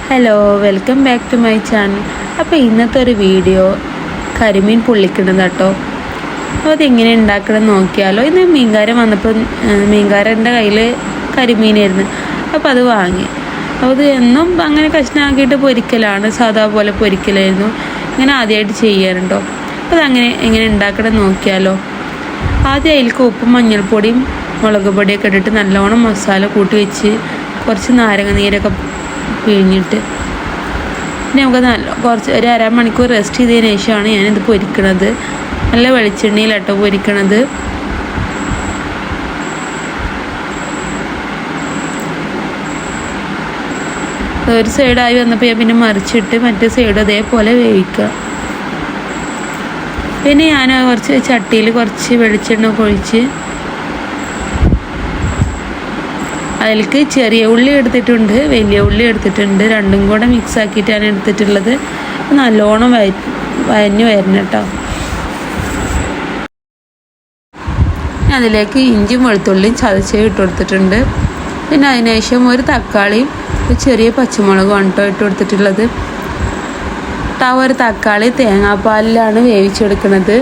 Hello, welcome back to my channel. അപ്പോൾ ഇന്നത്തെ ഒരു വീഡിയോ കരിമീൻ പൊള്ളിക്കുന്നത് കേട്ടോ. അപ്പോൾ അതെങ്ങനെ ഉണ്ടാക്കണം നോക്കിയാലോ. ഇന്ന് മീൻകാരൻ വന്നപ്പോൾ മീൻകാരൻ്റെ കയ്യിൽ കരിമീനായിരുന്നു. അപ്പോൾ അത് വാങ്ങി. അപ്പോൾ അത് എന്നും അങ്ങനെ കഷ്ണമാക്കിയിട്ട് പൊരിക്കലാണ്, സാധാ പോലെ പൊരിക്കലായിരുന്നു. ഇങ്ങനെ ആദ്യമായിട്ട് ചെയ്യാറുണ്ടോ. അപ്പോൾ അതങ്ങനെ എങ്ങനെ ഉണ്ടാക്കണം നോക്കിയാലോ. ആദ്യം അതിലേക്ക് ഉപ്പും മഞ്ഞൾപ്പൊടിയും മുളക് പൊടിയൊക്കെ ഇട്ടിട്ട് നല്ലോണം മസാല കൂട്ടി വെച്ച് കുറച്ച് നാരങ്ങ നീരൊക്കെ പിഴിഞ്ഞിട്ട് പിന്നെ നമുക്ക് കുറച്ച് ഒരു അരമണിക്കൂർ റെസ്റ്റ് ചെയ്തതിന് ശേഷമാണ് ഞാനിത് പൊരിക്കണത്. നല്ല വെളിച്ചെണ്ണയിലാട്ടോ പൊരിക്കണത്. ഒരു സൈഡായി വന്നപ്പോൾ ഞാൻ പിന്നെ മറിച്ചിട്ട് മറ്റേ സൈഡ് അതേപോലെ വേവിക്കുക. പിന്നെ ഞാൻ കുറച്ച് ചട്ടിയിൽ കുറച്ച് വെളിച്ചെണ്ണ ഒഴിച്ച് അതിലേക്ക് ചെറിയ ഉള്ളി എടുത്തിട്ടുണ്ട്, വലിയ ഉള്ളി എടുത്തിട്ടുണ്ട്. രണ്ടും കൂടെ മിക്സ് ആക്കിയിട്ടാണ് എടുത്തിട്ടുള്ളത്. നല്ലോണം വഴഞ്ഞ് വരണം കേട്ടോ. അതിലേക്ക് ഇഞ്ചിയും വെളുത്തുള്ളിയും ചതച്ച് ഇട്ട് കൊടുത്തിട്ടുണ്ട്. പിന്നെ അതിനുശേഷം ഒരു തക്കാളിയും ഒരു ചെറിയ പച്ചമുളകും കേട്ടോ ഇട്ട് കൊടുത്തിട്ടുള്ളത്. ഒരു തക്കാളി തേങ്ങാപ്പാലിലാണ് വേവിച്ചെടുക്കുന്നത്.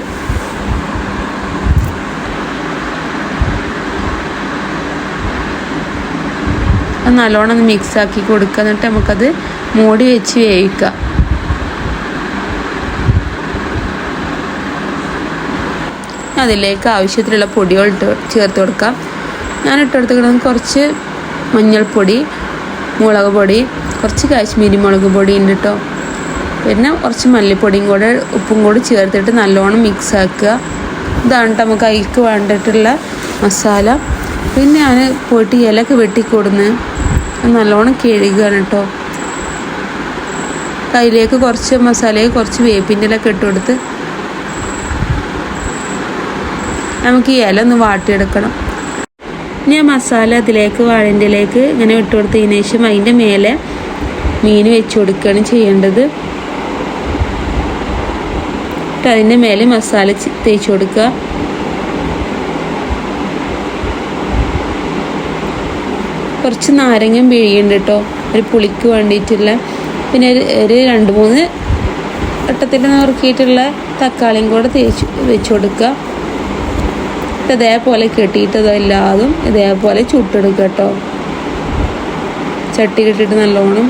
അത് നല്ലോണം ഒന്ന് മിക്സാക്കി കൊടുക്കുക. എന്നിട്ട് നമുക്കത് മൂടി വെച്ച് വേവിക്കുക. അതിലേക്ക് ആവശ്യത്തിലുള്ള പൊടികൾ ചേർത്ത് കൊടുക്കാം. ഞാൻ ഇട്ടെടുത്തിരിക്കുന്നത് കുറച്ച് മഞ്ഞൾപ്പൊടി, മുളക് പൊടി, കുറച്ച് കാശ്മീരി മുളക് പൊടി ഉണ്ട് കേട്ടോ. പിന്നെ കുറച്ച് മല്ലിപ്പൊടിയും കൂടെ ഉപ്പും കൂടി ചേർത്തിട്ട് നല്ലോണം മിക്സ് ആക്കുക. ഇതാണ് നമുക്ക് അതിലേക്ക് വേണ്ടിയിട്ടുള്ള മസാല. പിന്നെ ഞാൻ പോയിട്ട് ഇലയൊക്കെ വെട്ടിക്കൊടുന്ന് നല്ലോണം കഴുകുകയാണ് കേട്ടോ. അതിലേക്ക് കുറച്ച് മസാലയിൽ കുറച്ച് വേപ്പിൻ്റെ ഇലയൊക്കെ ഇട്ട് കൊടുത്ത് നമുക്ക് ഈ ഇല ഒന്ന് വാട്ടിയെടുക്കണം. ഇനി ആ മസാല അതിലേക്ക് വാഴൻ്റെ ഇലയിലേക്ക് ഇങ്ങനെ ഇട്ട് കൊടുത്തതിന് ശേഷം അതിൻ്റെ മേലെ മീൻ വെച്ച് കൊടുക്കുകയാണ് ചെയ്യേണ്ടത്. അതിൻ്റെ മേലെ മസാല തേച്ച് കൊടുക്കുക. കുറച്ച് നാരങ്ങയും പിഴിയുണ്ട് കേട്ടോ, ഒരു പുളിക്ക് വേണ്ടിയിട്ടുള്ള. പിന്നെ ഒരു 2-3 വട്ടത്തിൽ നുറുക്കിയിട്ടുള്ള തക്കാളിയും കൂടെ വെച്ച് കൊടുക്കുക. ഇതേപോലെ കെട്ടിയിട്ട് അതെല്ലാതും ഇതേപോലെ ചുട്ടെടുക്കുക കേട്ടോ. ചട്ടി കെട്ടിയിട്ട് നല്ലോണം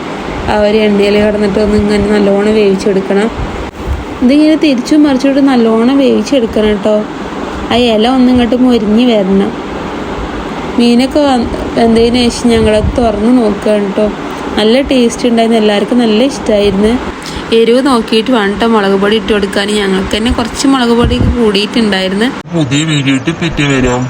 ആ ഒരു എണ്ണയിൽ കിടന്നിട്ട് ഒന്ന് ഇങ്ങനെ നല്ലോണം വേവിച്ചെടുക്കണം. ഇതിങ്ങനെ തിരിച്ചും മറിച്ചിട്ട് നല്ലോണം വേവിച്ചെടുക്കണം കേട്ടോ. ആ ഇല ഒന്നും ഇങ്ങോട്ട് മൊരിഞ്ഞ് വരണം. മീനൊക്കെ വെന്തതിന് ശേഷം ഞങ്ങളത് തുറന്ന് നോക്കുകയാണ് കേട്ടോ. നല്ല ടേസ്റ്റ് ഉണ്ടായിരുന്നു, എല്ലാവർക്കും നല്ല ഇഷ്ടമായിരുന്നു. എരിവ് നോക്കിയിട്ട് വേണ്ട മുളക് പൊടി ഇട്ട് കൊടുക്കാൻ. ഞങ്ങൾക്ക് തന്നെ കുറച്ച് മുളക് പൊടി കൂടിയിട്ടുണ്ടായിരുന്നു. പുതിയ വീഡിയോ ഇട്ട് പിറ്റേ വരാം.